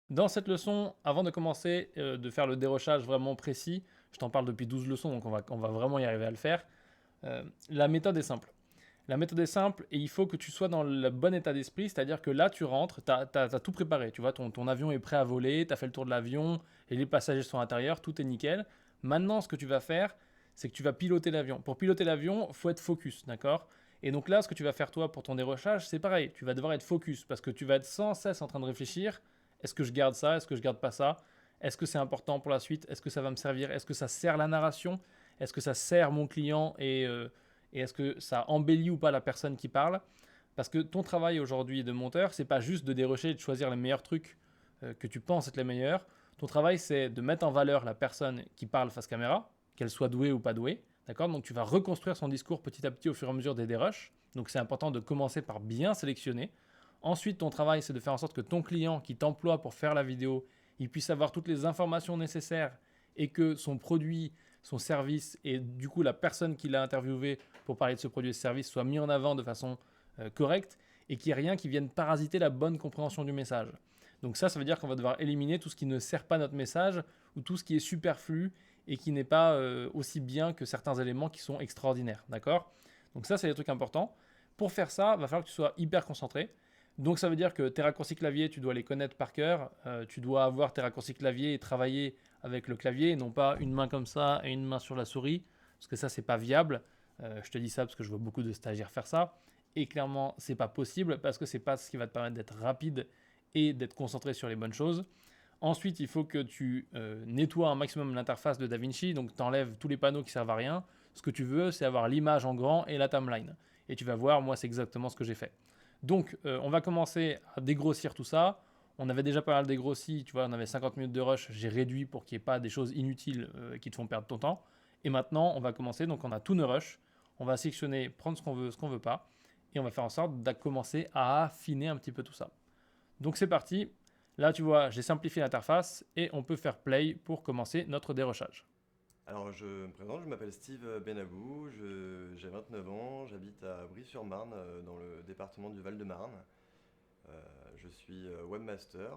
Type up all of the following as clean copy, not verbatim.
Dans cette leçon, avant de commencer de faire le dérochage vraiment précis, je t'en parle depuis 12 leçons, donc on va vraiment y arriver à le faire. La méthode est simple. La méthode est simple et il faut que tu sois dans le bon état d'esprit, c'est-à-dire que là, tu rentres, tu as tout préparé, tu vois, ton avion est prêt à voler, tu as fait le tour de l'avion, et les passagers sont à l'intérieur, tout est nickel. Maintenant, ce que tu vas faire, c'est que tu vas piloter l'avion. Pour piloter l'avion, il faut être focus, d'accord? Et donc là, ce que tu vas faire toi pour ton dérochage, c'est pareil, tu vas devoir être focus, parce que tu vas être sans cesse en train de réfléchir, est-ce que je garde ça, est-ce que je garde pas ça? Est-ce que c'est important pour la suite? Est-ce que ça va me servir? Est-ce que ça sert la narration? Est-ce que ça sert mon client et est-ce que ça embellit ou pas la personne qui parle? Parce que ton travail aujourd'hui de monteur, c'est pas juste de dérocher et de choisir les meilleurs trucs que tu penses être les meilleurs. Ton travail, c'est de mettre en valeur la personne qui parle face caméra, qu'elle soit douée ou pas douée. D'accord? Donc tu vas reconstruire son discours petit à petit au fur et à mesure des dérushs. Donc c'est important de commencer par bien sélectionner. Ensuite, ton travail, c'est de faire en sorte que ton client qui t'emploie pour faire la vidéo, il puisse avoir toutes les informations nécessaires et que son produit, son service et du coup la personne qui l'a interviewé pour parler de ce produit et ce service soit mis en avant de façon correcte et qu'il n'y ait rien qui vienne parasiter la bonne compréhension du message. Donc ça veut dire qu'on va devoir éliminer tout ce qui ne sert pas notre message ou tout ce qui est superflu et qui n'est pas aussi bien que certains éléments qui sont extraordinaires. D'accord? Donc ça, c'est des trucs importants. Pour faire ça, il va falloir que tu sois hyper concentré. Donc ça veut dire que tes raccourcis clavier, tu dois les connaître par cœur. Tu dois avoir tes raccourcis clavier et travailler avec le clavier, et non pas une main comme ça et une main sur la souris, parce que ça, c'est pas viable. Je te dis ça parce que je vois beaucoup de stagiaires faire ça. Et clairement, c'est pas possible parce que c'est pas ce qui va te permettre d'être rapide et d'être concentré sur les bonnes choses. Ensuite, il faut que tu nettoies un maximum l'interface de DaVinci, donc tu enlèves tous les panneaux qui servent à rien. Ce que tu veux, c'est avoir l'image en grand et la timeline. Et tu vas voir, moi, c'est exactement ce que j'ai fait. Donc, on va commencer à dégrossir tout ça. On avait déjà pas mal dégrossi, tu vois, on avait 50 minutes de rush, j'ai réduit pour qu'il n'y ait pas des choses inutiles qui te font perdre ton temps. Et maintenant, on va commencer, donc on a tout nos rush, on va sélectionner, prendre ce qu'on veut pas, et on va faire en sorte de commencer à affiner un petit peu tout ça. Donc c'est parti, là tu vois, j'ai simplifié l'interface, et on peut faire play pour commencer notre dérochage. Alors, je me présente, je m'appelle Steve Benabou, j'ai 29 ans, j'habite à Brie-sur-Marne, dans le département du Val-de-Marne. Je suis webmaster.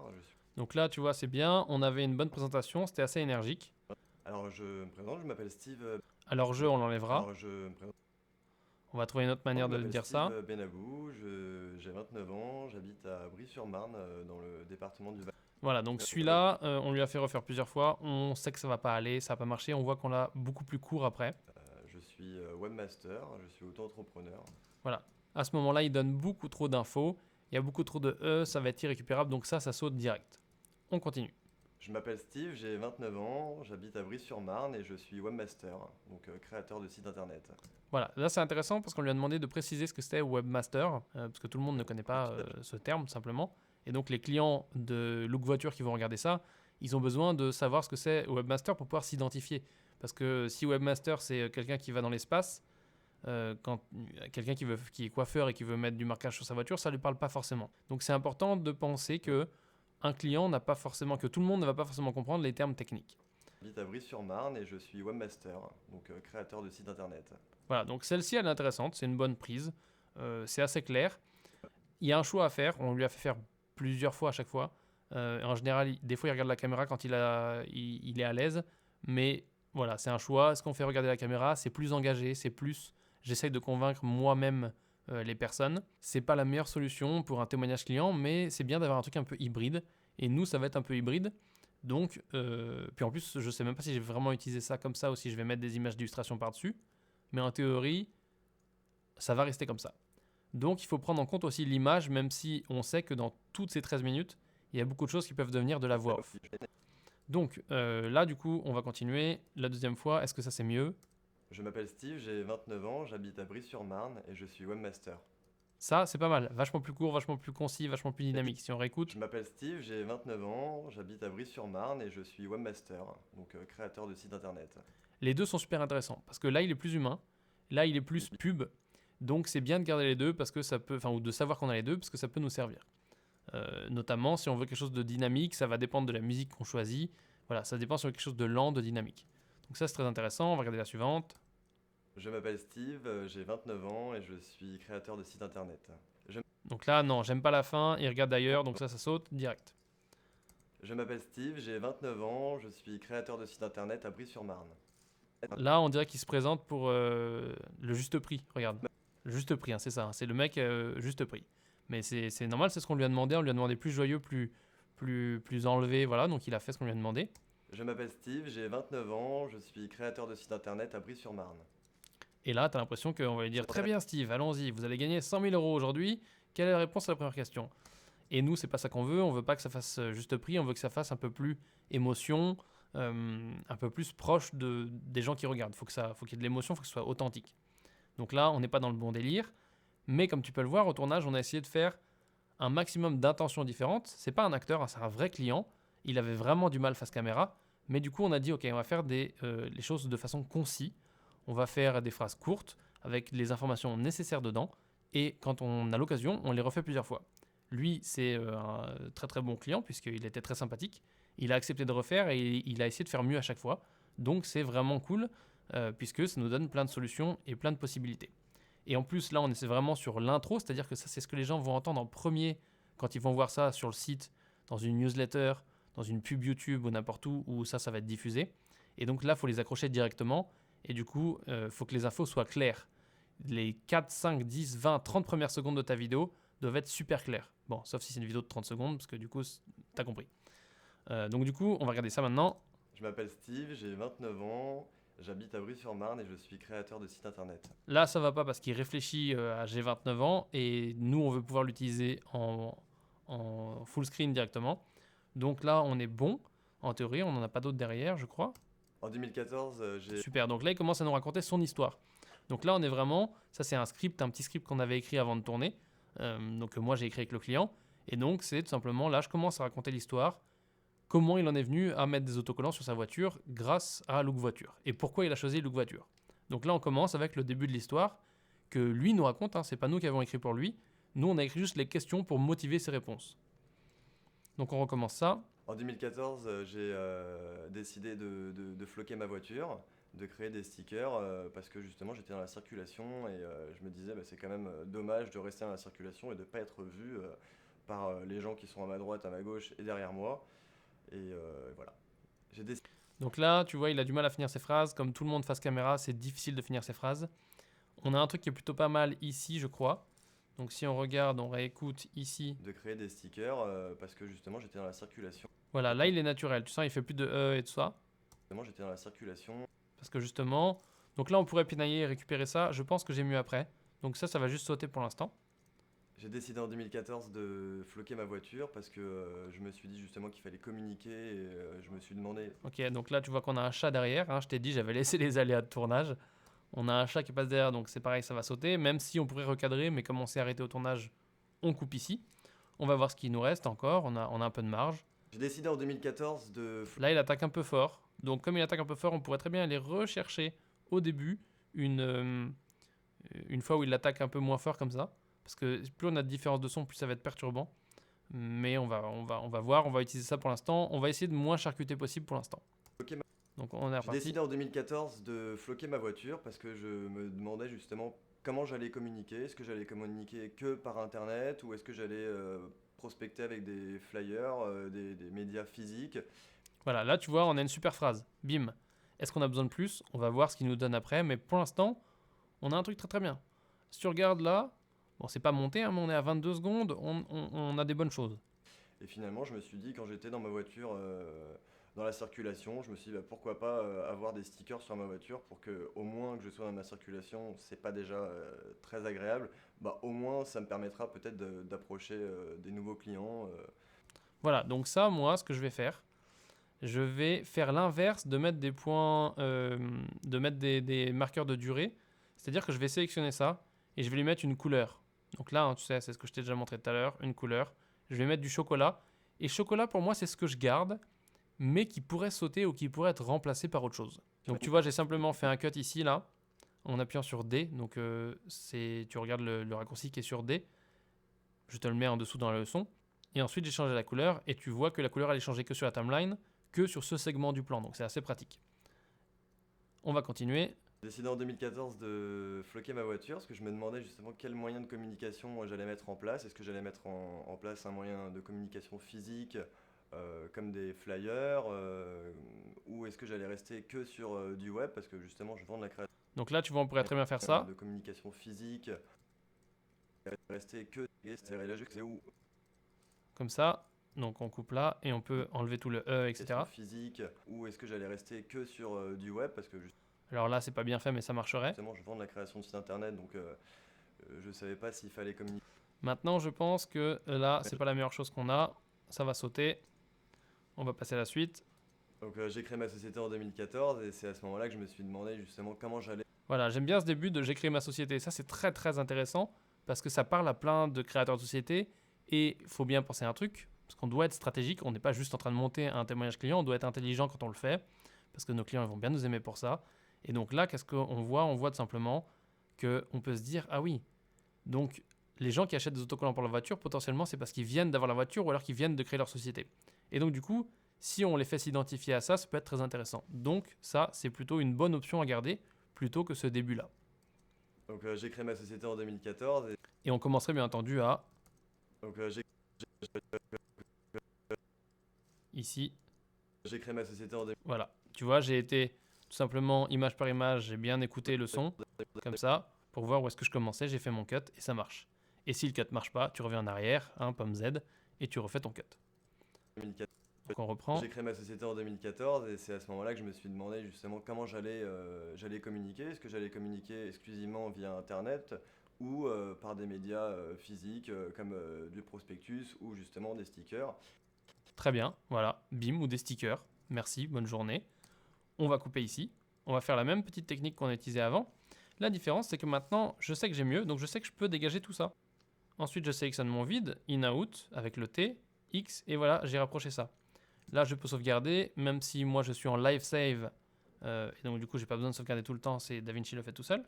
Donc là, tu vois, c'est bien, on avait une bonne présentation, c'était assez énergique. Alors, je me présente, je m'appelle Steve. Alors jeu, on l'enlèvera. Alors, je me présente, On va trouver une autre je manière de m'appelle dire ça. Steve Benabou, j'ai 29 ans, j'habite à Brie-sur-Marne, dans le département du Val. Voilà, donc celui-là, on lui a fait refaire plusieurs fois. On sait que ça va pas aller, ça va pas marcher. On voit qu'on l'a beaucoup plus court après. Je suis webmaster, je suis auto-entrepreneur. Voilà. À ce moment-là, il donne beaucoup trop d'infos. Il y a beaucoup trop de E, ça va être irrécupérable, donc ça saute direct. On continue. Je m'appelle Steve, j'ai 29 ans, j'habite à Brie-sur-Marne et je suis webmaster, donc créateur de site internet. Voilà, là c'est intéressant parce qu'on lui a demandé de préciser ce que c'était webmaster, parce que tout le monde ne connaît pas ce terme tout simplement. Et donc les clients de Look Voiture qui vont regarder ça, ils ont besoin de savoir ce que c'est webmaster pour pouvoir s'identifier. Parce que si webmaster c'est quelqu'un qui va dans l'espace, quand quelqu'un qui est coiffeur et qui veut mettre du marquage sur sa voiture, ça ne lui parle pas forcément. Donc c'est important de penser que un client n'a pas forcément, que tout le monde ne va pas forcément comprendre les termes techniques. J'habite à Brie-sur-Marne et je suis webmaster, donc créateur de site internet. Voilà, donc celle-ci elle est intéressante, c'est une bonne prise, c'est assez clair. Il y a un choix à faire, on lui a fait faire plusieurs fois à chaque fois. En général, des fois il regarde la caméra quand il est à l'aise, mais voilà, c'est un choix. Ce qu'on fait regarder la caméra, c'est plus engagé, c'est plus. J'essaye de convaincre moi-même les personnes. C'est pas la meilleure solution pour un témoignage client, mais c'est bien d'avoir un truc un peu hybride. Et nous, ça va être un peu hybride. Donc, puis en plus, je sais même pas si j'ai vraiment utilisé ça comme ça ou si je vais mettre des images d'illustration par-dessus. Mais en théorie, ça va rester comme ça. Donc il faut prendre en compte aussi l'image, même si on sait que dans toutes ces 13 minutes, il y a beaucoup de choses qui peuvent devenir de la voix off. Donc là, du coup, on va continuer. La deuxième fois, est-ce que ça c'est mieux? Je m'appelle Steve, j'ai 29 ans, j'habite à Brie-sur-Marne et je suis webmaster. Ça, c'est pas mal. Vachement plus court, vachement plus concis, vachement plus dynamique. Si on réécoute. Je m'appelle Steve, j'ai 29 ans, j'habite à Brie-sur-Marne et je suis webmaster, donc créateur de site internet. Les deux sont super intéressants parce que là, il est plus humain. Là, il est plus pub. Donc c'est bien de garder les deux parce que ça peut, enfin, ou de savoir qu'on a les deux parce que ça peut nous servir. Notamment si on veut quelque chose de dynamique, ça va dépendre de la musique qu'on choisit. Voilà, ça dépend sur quelque chose de lent, de dynamique. Donc ça c'est très intéressant. On va regarder la suivante. Je m'appelle Steve, j'ai 29 ans et je suis créateur de site internet. Donc là, non, j'aime pas la fin. Il regarde d'ailleurs, donc ça saute direct. Je m'appelle Steve, j'ai 29 ans, je suis créateur de site internet à Brie-sur-Marne. Là, on dirait qu'il se présente pour le juste prix. Regarde. Le juste prix, hein, c'est ça. C'est le mec juste prix. Mais c'est normal, c'est ce qu'on lui a demandé. On lui a demandé plus joyeux, plus enlevé. Voilà, donc il a fait ce qu'on lui a demandé. Je m'appelle Steve, j'ai 29 ans, je suis créateur de site internet à Brie-sur-Marne. Et là, tu as l'impression qu'on va lui dire très bien, Steve, allons-y, vous allez gagner 100 000 euros aujourd'hui. Quelle est la réponse à la première question? Et nous, c'est pas ça qu'on veut. On veut pas que ça fasse juste prix. On veut que ça fasse un peu plus émotion, un peu plus proche des gens qui regardent. Faut qu'il y ait de l'émotion, faut que ce soit authentique. Donc là, on n'est pas dans le bon délire. Mais comme tu peux le voir, au tournage, on a essayé de faire un maximum d'intentions différentes. C'est pas un acteur, hein, c'est un vrai client. Il avait vraiment du mal face caméra. Mais du coup, on a dit, ok, on va faire les choses de façon concise. On va faire des phrases courtes avec les informations nécessaires dedans. Et quand on a l'occasion, on les refait plusieurs fois. Lui, c'est un très très bon client puisqu'il était très sympathique. Il a accepté de refaire et il a essayé de faire mieux à chaque fois. Donc c'est vraiment cool puisque ça nous donne plein de solutions et plein de possibilités. Et en plus, là, on essaie vraiment sur l'intro, c'est-à-dire que ça, c'est ce que les gens vont entendre en premier quand ils vont voir ça sur le site, dans une newsletter, dans une pub YouTube ou n'importe où ça va être diffusé. Et donc là, il faut les accrocher directement. Et du coup, il faut que les infos soient claires. Les 4, 5, 10, 20, 30 premières secondes de ta vidéo doivent être super claires. Bon, sauf si c'est une vidéo de 30 secondes, parce que du coup, t'as compris. Donc du coup, on va regarder ça maintenant. Je m'appelle Steve, j'ai 29 ans, j'habite à Brie-sur-Marne et je suis créateur de site internet. Là, ça va pas parce qu'il réfléchit à j'ai 29 ans et nous, on veut pouvoir l'utiliser en full screen directement. Donc là, on est bon. En théorie, on n'en a pas d'autres derrière, je crois. En 2014, j'ai... Super. Donc là, il commence à nous raconter son histoire. Donc là, on est vraiment... Ça, c'est un petit script qu'on avait écrit avant de tourner. Donc moi, j'ai écrit avec le client. Et donc, c'est tout simplement, là, je commence à raconter l'histoire. Comment il en est venu à mettre des autocollants sur sa voiture grâce à Look Voiture. Et pourquoi il a choisi Look Voiture. Donc là, on commence avec le début de l'histoire que lui nous raconte. Hein, c'est pas nous qui avons écrit pour lui. Nous, on a écrit juste les questions pour motiver ses réponses. Donc on recommence ça. En 2014, j'ai décidé de floquer ma voiture, de créer des stickers parce que justement j'étais dans la circulation et je me disais c'est quand même dommage de rester dans la circulation et de ne pas être vu par les gens qui sont à ma droite, à ma gauche et derrière moi. Et voilà. J'ai décidé. Donc là, tu vois, il a du mal à finir ses phrases. Comme tout le monde face caméra, c'est difficile de finir ses phrases. On a un truc qui est plutôt pas mal ici, je crois. Donc si on regarde, on réécoute ici. De créer des stickers parce que justement j'étais dans la circulation. Voilà, là il est naturel. Tu sens, il fait plus de et tout ça. Justement j'étais dans la circulation. Parce que justement, donc là on pourrait pinailler et récupérer ça. Je pense que j'ai mieux après. Donc ça va juste sauter pour l'instant. J'ai décidé en 2014 de floquer ma voiture parce que je me suis dit justement qu'il fallait communiquer et je me suis demandé. Ok, donc là tu vois qu'on a un chat derrière. Hein. Je t'ai dit, j'avais laissé les aléas de tournage. On a un chat qui passe derrière, donc c'est pareil, ça va sauter. Même si on pourrait recadrer, mais comme on s'est arrêté au tournage, on coupe ici. On va voir ce qu'il nous reste encore. On a un peu de marge. J'ai décidé en 2014 de... Là, il attaque un peu fort. Donc, comme il attaque un peu fort, on pourrait très bien aller rechercher au début une fois où il attaque un peu moins fort comme ça. Parce que plus on a de différence de son, plus ça va être perturbant. Mais on va voir, on va utiliser ça pour l'instant. On va essayer de moins charcuter possible pour l'instant. Donc, on est J'ai reparti. décidé en 2014 de floquer ma voiture parce que je me demandais justement comment j'allais communiquer. Est-ce que j'allais communiquer que par internet ou est-ce que j'allais prospecter avec des flyers, des médias physiques. Voilà, là tu vois, on a une super phrase. Bim. Est-ce qu'on a besoin de plus? On va voir ce qu'il nous donne après, mais pour l'instant, on a un truc très très bien. Si tu regardes là, bon, c'est pas monté, hein, mais on est à 22 secondes, on a des bonnes choses. Et finalement, je me suis dit, quand j'étais dans ma voiture, dans la circulation, je me suis dit pourquoi pas avoir des stickers sur ma voiture pour que, au moins que je sois dans ma circulation, c'est pas déjà très agréable, au moins ça me permettra peut-être d'approcher des nouveaux clients. Voilà, donc ça, moi, ce que je vais faire l'inverse de mettre des points, de mettre des marqueurs de durée. C'est-à-dire que je vais sélectionner ça et je vais lui mettre une couleur. Donc là, hein, tu sais, c'est ce que je t'ai déjà montré tout à l'heure, une couleur. Je vais mettre du chocolat. Et chocolat, pour moi, c'est ce que je garde, mais qui pourrait sauter ou qui pourrait être remplacé par autre chose. Donc tu vois, j'ai simplement fait un cut ici, là, en appuyant sur D. Donc tu regardes le raccourci qui est sur D. Je te le mets en dessous dans la leçon. Et ensuite, j'ai changé la couleur. Et tu vois que la couleur, elle est changée que sur la timeline, que sur ce segment du plan. Donc c'est assez pratique. On va continuer. J'ai décidé en 2014 de floquer ma voiture parce que je me demandais justement quel moyen de communication j'allais mettre en place. Est-ce que j'allais mettre en place un moyen de communication physique comme des flyers, ou est-ce que j'allais rester que sur du web parce que justement je vends de la création Donc là, tu vois, on pourrait très bien faire ça. de communication physique, rester que c'est là c'est où Comme ça. Donc on coupe là et on peut enlever tout le E, etc. physique, ou est-ce que j'allais rester que sur du web parce que Alors là, c'est pas bien fait, mais ça marcherait. justement je vends de la création de site internet, donc je savais pas s'il fallait communiquer. Maintenant, je pense que là, c'est pas la meilleure chose qu'on a. Ça va sauter. On va passer à la suite. Donc j'ai créé ma société en 2014 et c'est à ce moment-là que je me suis demandé justement comment j'allais. Voilà, j'aime bien ce début de j'ai créé ma société. Ça, c'est très très intéressant parce que ça parle à plein de créateurs de sociétés et il faut bien penser à un truc parce qu'on doit être stratégique. On n'est pas juste en train de monter un témoignage client, on doit être intelligent quand on le fait parce que nos clients ils vont bien nous aimer pour ça. Et donc là, qu'est-ce qu'on voit? On voit tout simplement qu'on peut se dire ah oui, donc les gens qui achètent des autocollants pour leur voiture, potentiellement, c'est parce qu'ils viennent d'avoir la voiture ou alors qu'ils viennent de créer leur société. Et donc du coup, si on les fait s'identifier à ça, ça peut être très intéressant. Donc ça, c'est plutôt une bonne option à garder plutôt que ce début-là. Donc j'ai créé ma société en 2014 Et on commencerait bien entendu à donc ici. j'ai créé ma société en Voilà. Tu vois, j'ai été tout simplement image par image, j'ai bien écouté le son, comme ça, pour voir où est-ce que je commençais, j'ai fait mon cut et ça marche. Et si le cut marche pas, tu reviens en arrière, pomme Z, et tu refais ton cut. 2014. Donc on reprend. J'ai créé ma société en 2014 et c'est à ce moment-là que je me suis demandé justement comment j'allais communiquer. Est-ce que j'allais communiquer exclusivement via Internet ou par des médias physiques comme du prospectus ou justement des stickers. Très bien, voilà, bim ou des stickers. Merci, bonne journée. On va couper ici. On va faire la même petite technique qu'on a utilisée avant. La différence, c'est que maintenant, je sais que j'ai mieux, donc je sais que je peux dégager tout ça. Ensuite, je sélectionne mon vide, in-out, avec le T, X, et voilà, j'ai rapproché ça. Là, je peux sauvegarder, même si moi, je suis en live save, et donc du coup, j'ai pas besoin de sauvegarder tout le temps, c'est DaVinci le fait tout seul.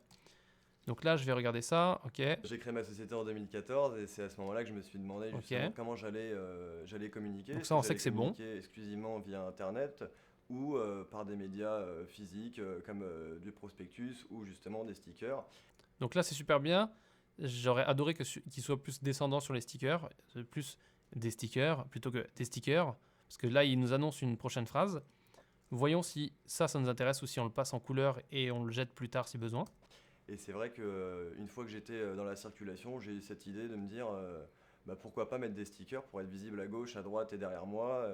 Donc là, je vais regarder ça, ok. J'ai créé ma société en 2014 et c'est à ce moment-là que je me suis demandé justement comment j'allais communiquer. Donc ça, on sait que c'est bon. Exclusivement via Internet ou par des médias physiques comme du prospectus ou justement des stickers. Donc là, c'est super bien. J'aurais adoré qu'il soit plus descendant sur les stickers, plus des stickers plutôt que des stickers, parce que là, il nous annonce une prochaine phrase. Voyons si ça nous intéresse ou si on le passe en couleur et on le jette plus tard si besoin. Et c'est vrai qu'une fois que j'étais dans la circulation, j'ai eu cette idée de me dire pourquoi pas mettre des stickers pour être visible à gauche, à droite et derrière moi.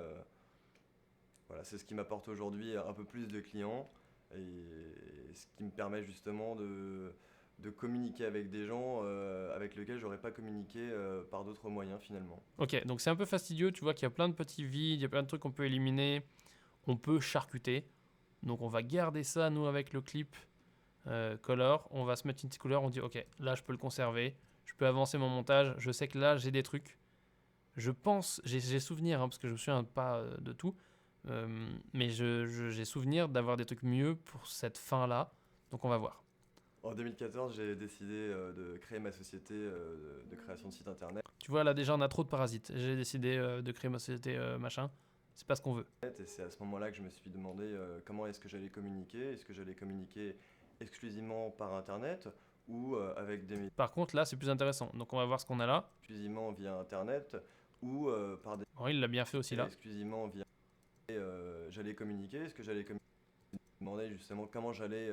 Voilà, c'est ce qui m'apporte aujourd'hui un peu plus de clients et ce qui me permet justement de communiquer avec des gens avec lesquels j'aurais pas communiqué par d'autres moyens finalement. Ok, donc c'est un peu fastidieux, tu vois qu'il y a plein de petits vides, il y a plein de trucs qu'on peut éliminer, on peut charcuter. Donc on va garder ça nous avec le clip color, on va se mettre une petite couleur, on dit ok, là je peux le conserver, je peux avancer mon montage, je sais que là j'ai des trucs. Je pense, j'ai souvenir, parce que je me souviens pas de tout, mais j'ai souvenir d'avoir des trucs mieux pour cette fin-là, donc on va voir. En 2014, j'ai décidé de créer ma société de création de site internet. Tu vois, là déjà on a trop de parasites. J'ai décidé de créer ma société machin. C'est pas ce qu'on veut. Et c'est à ce moment-là que je me suis demandé comment est-ce que j'allais communiquer. Est-ce que j'allais communiquer exclusivement par internet ou avec des médias. Par contre, là c'est plus intéressant. Donc on va voir ce qu'on a là. Exclusivement via internet ou par des. Oh, il l'a bien fait aussi là. Exclusivement via. J'allais communiquer. Est-ce que j'allais communiquer. Je me demandais justement comment j'allais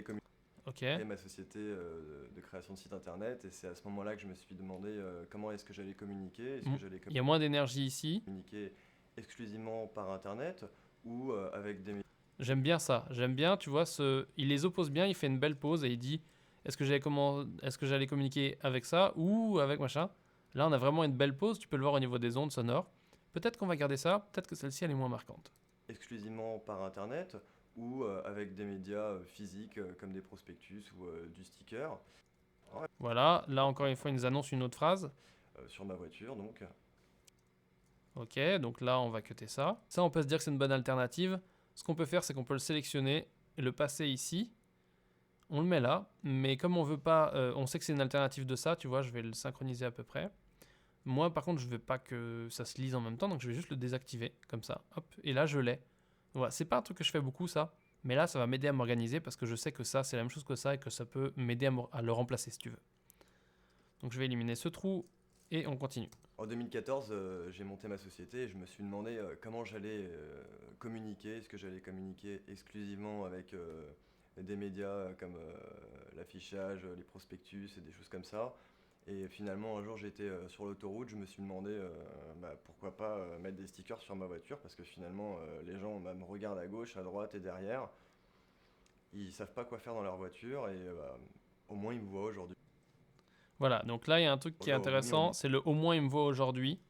communiquer. Ok. Ma société de création de site internet et c'est à ce moment-là que je me suis demandé comment est-ce que j'allais communiquer. Est-ce que j'allais il y a moins d'énergie ici. Communiquer exclusivement par internet ou avec des. J'aime bien ça. J'aime bien, tu vois, il les oppose bien, il fait une belle pause et il dit est-ce que j'allais communiquer avec ça ou avec machin. Là, on a vraiment une belle pause, tu peux le voir au niveau des ondes sonores. Peut-être qu'on va garder ça, peut-être que celle-ci elle est moins marquante. Exclusivement par internet ou avec des médias physiques comme des prospectus ou du sticker. Ouais. Voilà, là encore une fois, il nous annonce une autre phrase. Sur ma voiture, donc. Ok, donc là, on va cutter ça. Ça, on peut se dire que c'est une bonne alternative. Ce qu'on peut faire, c'est qu'on peut le sélectionner et le passer ici. On le met là, mais comme on veut pas, on sait que c'est une alternative de ça, tu vois, je vais le synchroniser à peu près. Moi, par contre, je veux pas que ça se lise en même temps, donc je vais juste le désactiver, comme ça, hop, et là, je l'ai. Voilà, c'est pas un truc que je fais beaucoup, ça, mais là, ça va m'aider à m'organiser parce que je sais que ça, c'est la même chose que ça et que ça peut m'aider à le remplacer, si tu veux. Donc, je vais éliminer ce trou et on continue. En 2014, j'ai monté ma société et je me suis demandé comment j'allais communiquer. Est-ce que j'allais communiquer exclusivement avec des médias comme l'affichage, les prospectus et des choses comme ça. Et finalement, un jour, j'étais sur l'autoroute, je me suis demandé pourquoi pas mettre des stickers sur ma voiture parce que finalement, les gens me regardent à gauche, à droite et derrière. Ils savent pas quoi faire dans leur voiture et au moins ils me voient aujourd'hui. Voilà, donc là, il y a un truc qui est intéressant, c'est le « au moins il me voit aujourd'hui »,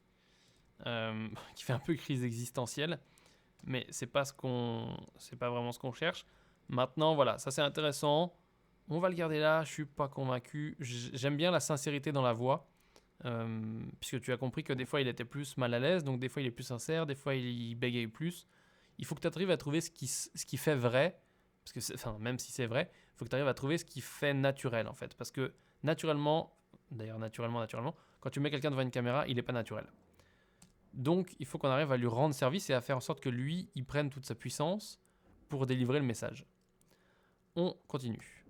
qui fait un peu crise existentielle, mais c'est pas vraiment ce qu'on cherche. Maintenant, voilà, ça c'est intéressant. On va le garder là, je suis pas convaincu. J'aime bien la sincérité dans la voix, puisque tu as compris que des fois il était plus mal à l'aise, donc des fois il est plus sincère, des fois il bégaye plus. Il faut que tu arrives à trouver ce qui fait vrai, parce que même si c'est vrai, il faut que tu arrives à trouver ce qui fait naturel en fait, parce que naturellement, quand tu mets quelqu'un devant une caméra, il n'est pas naturel. Donc il faut qu'on arrive à lui rendre service et à faire en sorte que lui, il prenne toute sa puissance pour délivrer le message. On continue.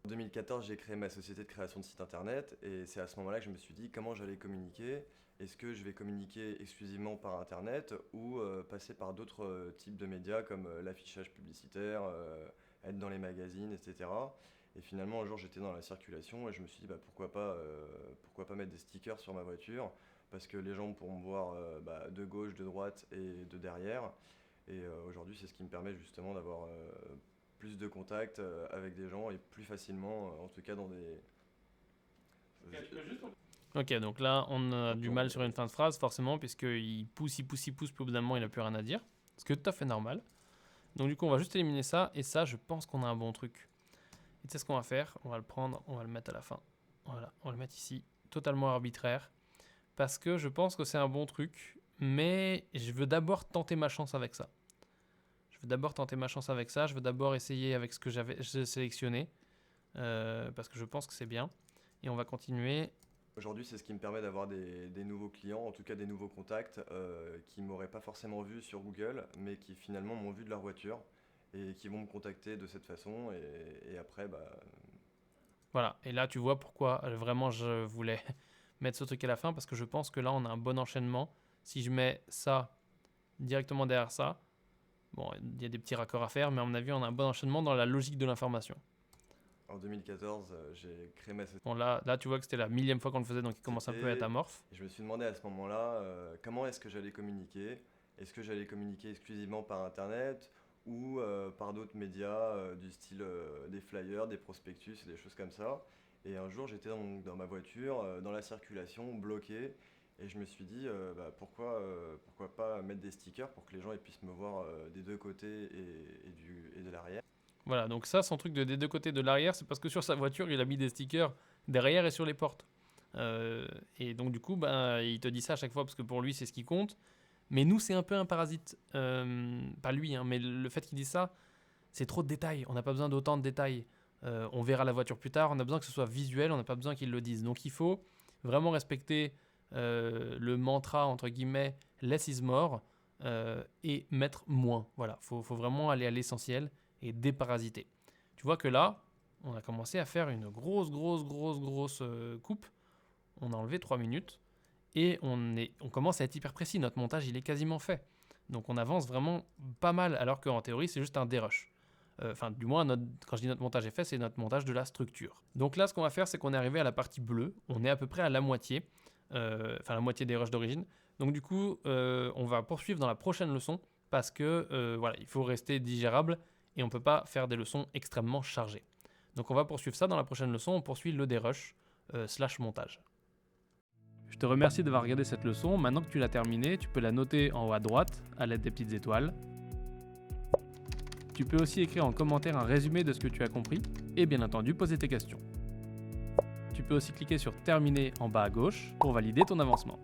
En 2014, j'ai créé ma société de création de sites internet et c'est à ce moment-là que je me suis dit comment j'allais communiquer. Est-ce que je vais communiquer exclusivement par internet ou passer par d'autres types de médias comme l'affichage publicitaire, être dans les magazines, etc. Et finalement, un jour, j'étais dans la circulation et je me suis dit pourquoi pas mettre des stickers sur ma voiture parce que les gens pourront me voir de gauche, de droite et de derrière. Et aujourd'hui, c'est ce qui me permet justement d'avoir plus de contacts avec des gens et plus facilement, en tout cas dans des... Ok, donc là, on a du mal sur une fin de phrase, forcément, puisqu'il pousse, puis au bout d'un moment, il n'a plus rien à dire. Ce qui est tout à fait normal. Donc du coup, on va juste éliminer ça, et ça, je pense qu'on a un bon truc. Et tu sais ce qu'on va faire? On va le prendre, on va le mettre à la fin. Voilà, on va le mettre ici, totalement arbitraire, parce que je pense que c'est un bon truc, mais je veux d'abord tenter ma chance avec ça. Je veux d'abord essayer avec ce que j'ai sélectionné, parce que je pense que c'est bien. Et on va continuer. Aujourd'hui, c'est ce qui me permet d'avoir des nouveaux clients, en tout cas des nouveaux contacts qui ne m'auraient pas forcément vu sur Google, mais qui finalement m'ont vu de leur voiture et qui vont me contacter de cette façon. Et après, Voilà, et là tu vois pourquoi vraiment je voulais mettre ce truc à la fin, parce que je pense que là on a un bon enchaînement. Si je mets ça directement derrière ça, bon, il y a des petits raccords à faire, mais à mon avis on a un bon enchaînement dans la logique de l'information. En 2014, j'ai créé ma société. Bon, là tu vois que c'était la 1000e fois qu'on le faisait, donc il commence un peu à être amorphe. Et je me suis demandé à ce moment-là comment est-ce que j'allais communiquer. Est-ce que j'allais communiquer exclusivement par Internet ou par d'autres médias du style des flyers, des prospectus et des choses comme ça. Et un jour, j'étais dans ma voiture, dans la circulation, bloqué. Et je me suis dit, pourquoi pas mettre des stickers pour que les gens puissent me voir des deux côtés et de l'arrière. Voilà, donc ça, son truc des deux côtés de l'arrière, c'est parce que sur sa voiture, il a mis des stickers derrière et sur les portes. Et donc du coup, il te dit ça à chaque fois parce que pour lui, c'est ce qui compte. Mais nous, c'est un peu un parasite. Pas lui, hein, mais le fait qu'il dise ça, c'est trop de détails. On n'a pas besoin d'autant de détails. On verra la voiture plus tard. On a besoin que ce soit visuel. On n'a pas besoin qu'il le dise. Donc il faut vraiment respecter le mantra, entre guillemets, less is more, et mettre moins. Voilà, faut vraiment aller à l'essentiel et déparasiter. Tu vois que là, on a commencé à faire une grosse coupe. On a enlevé 3 minutes et on commence à être hyper précis. Notre montage, il est quasiment fait. Donc on avance vraiment pas mal, alors qu'en théorie, c'est juste un dérush. Enfin, du moins, quand je dis notre montage est fait, c'est notre montage de la structure. Donc là, ce qu'on va faire, c'est qu'on est arrivé à la partie bleue. On est à peu près à la moitié, la moitié des rushs d'origine. Donc du coup, on va poursuivre dans la prochaine leçon parce que voilà, il faut rester digérable et on ne peut pas faire des leçons extrêmement chargées. Donc on va poursuivre ça dans la prochaine leçon. On poursuit le dérush / montage. Je te remercie d'avoir regardé cette leçon. Maintenant que tu l'as terminée, tu peux la noter en haut à droite à l'aide des petites étoiles. Tu peux aussi écrire en commentaire un résumé de ce que tu as compris et bien entendu poser tes questions. Tu peux aussi cliquer sur terminer en bas à gauche pour valider ton avancement.